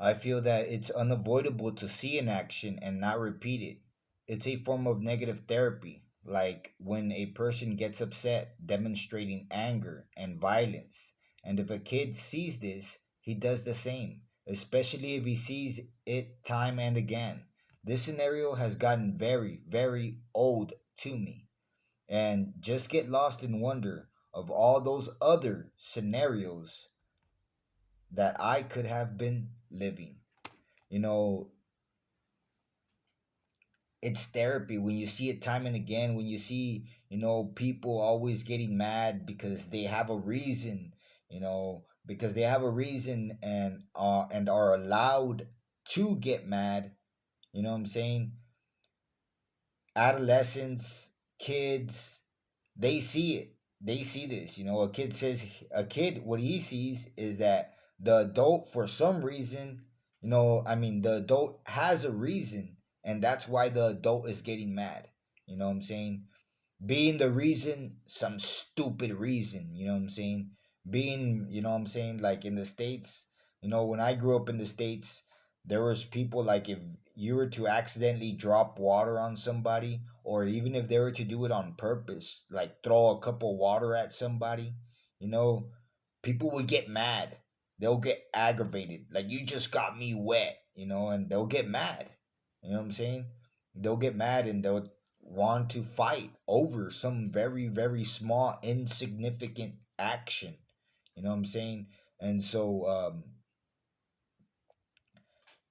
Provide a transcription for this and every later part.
I feel that it's unavoidable to see an action and not repeat it. It's a form of negative therapy, like when a person gets upset, demonstrating anger and violence. And if a kid sees this, he does the same, especially if he sees it time and again. This scenario has gotten very, very old to me, and just get lost in wonder of all those other scenarios that I could have been living. You know, it's therapy when you see it time and again, when you see, people always getting mad because they have a reason, because they have a reason, and are allowed to get mad. You know what I'm saying? Adolescents, kids, they see it. They see this. A kid, what he sees is that the adult, for some reason, the adult has a reason, and that's why the adult is getting mad. You know what I'm saying? Being the reason, some stupid reason, you know what I'm saying? Being, like in the States, when I grew up in the States, there was people like if you were to accidentally drop water on somebody, or even if they were to do it on purpose, like throw a cup of water at somebody, you know, people would get mad. They'll get aggravated. Like, you just got me wet, and they'll get mad. You know what I'm saying? They'll get mad and they'll want to fight over some very, very small, insignificant action. You know what I'm saying? And so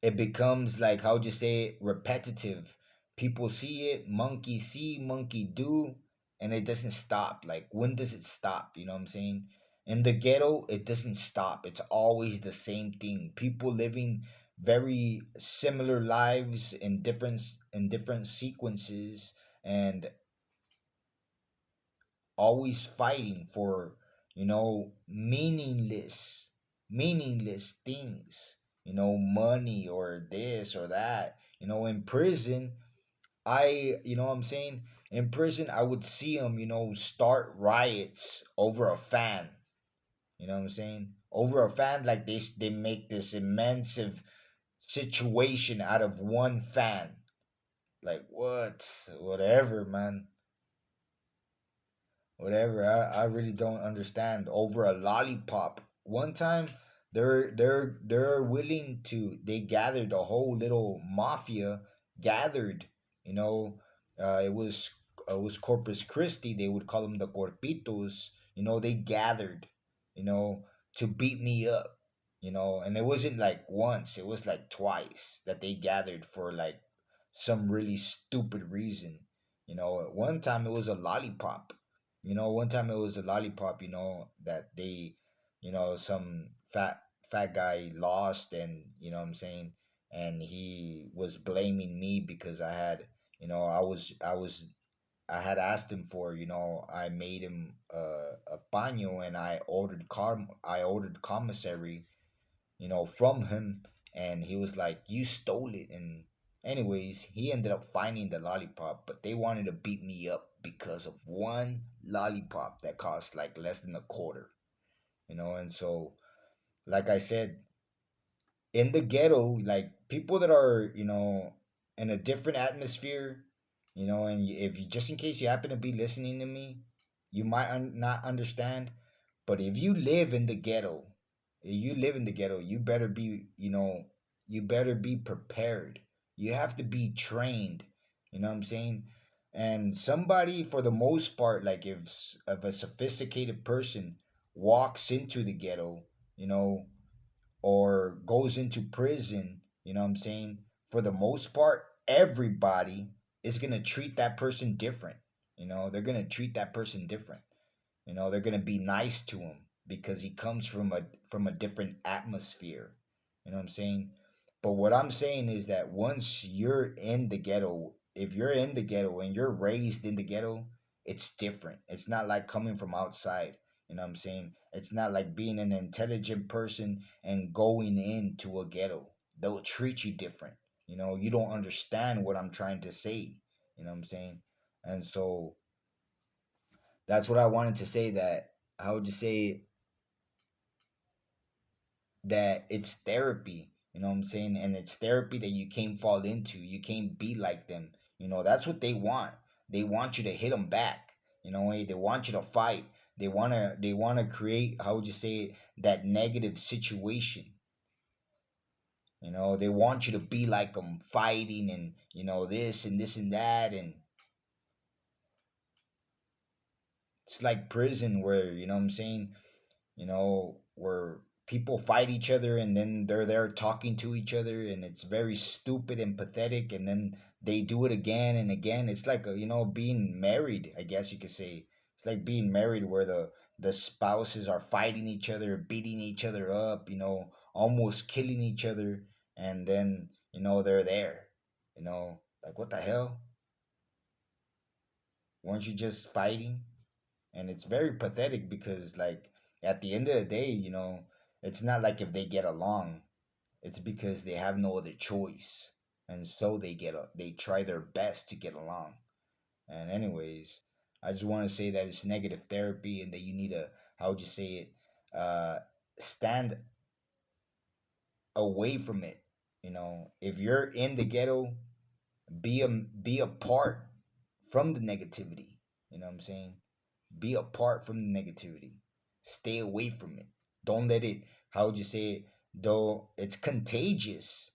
it becomes like, how'd you say it, repetitive. People see it, monkey see, monkey do, and it doesn't stop. Like, when does it stop? You know what I'm saying? In the ghetto, it doesn't stop. It's always the same thing. People living very similar lives in different sequences, and always fighting for, meaningless things, money or this or that. In prison, you know what I'm saying? In prison, I would see them, start riots over a fan. You know what I'm saying? Over a fan, like they make this immense situation out of one fan. Like, what? Whatever, man. Whatever. I really don't understand. Over a lollipop. One time, they're willing to. They gathered a whole little mafia. Gathered. You know, it was Corpus Christi. They would call them the Corpitos. They gathered. You know, to beat me up. And it wasn't like once. It was like twice that they gathered for like some really stupid reason. At one time it was a lollipop. One time it was a lollipop, that some fat guy lost, and what I'm saying, and he was blaming me because I had asked him for, I made him a paño, and I ordered commissary, from him, and he was like, "You stole it." And anyways, he ended up finding the lollipop, but they wanted to beat me up because of one lollipop that cost like less than a quarter, and so, like I said, in the ghetto, like people that are, in a different atmosphere, and if you, just in case you happen to be listening to me, you might not understand, but if you live in the ghetto, you better be, you better be prepared. You have to be trained. You know what I'm saying? And somebody, for the most part, like if a sophisticated person walks into the ghetto, you know, or goes into prison, you know what I'm saying? For the most part, everybody is going to treat that person different. They're going to treat that person different. They're going to be nice to him because he comes from a different atmosphere. You know what I'm saying? But what I'm saying is that once you're in the ghetto, if you're in the ghetto and you're raised in the ghetto, it's different. It's not like coming from outside. You know what I'm saying? It's not like being an intelligent person and going into a ghetto. They'll treat you different. You don't understand what I'm trying to say. You know what I'm saying? And so that's what I wanted to say. That, how would you say, that it's therapy. You know what I'm saying? And it's therapy that you can't fall into. You can't be like them. That's what they want. They want you to hit them back. They want you to fight. They wanna create, how would you say it, that negative situation. They want you to be like them, fighting and this and this and that, and it's like prison where what I'm saying, where people fight each other and then they're there talking to each other and it's very stupid and pathetic, and then they do it again and again. It's like being married, I guess you could say. It's like being married where the spouses are fighting each other, beating each other up, almost killing each other, and then they're there, like what the hell, weren't you just fighting? And it's very pathetic because like at the end of the day, it's not like if they get along, it's because they have no other choice, and so they try their best to get along. And anyways, I just want to say that it's negative therapy and that you need to, how would you say it, stand away from it. If you're in the ghetto, be apart from the negativity. You know what I'm saying? Be apart from the negativity. Stay away from it. Don't let it, how would you say it? Though it's contagious,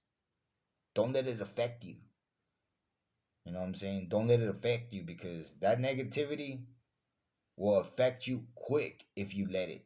don't let it affect you. You know what I'm saying? Don't let it affect you because that negativity will affect you quick if you let it.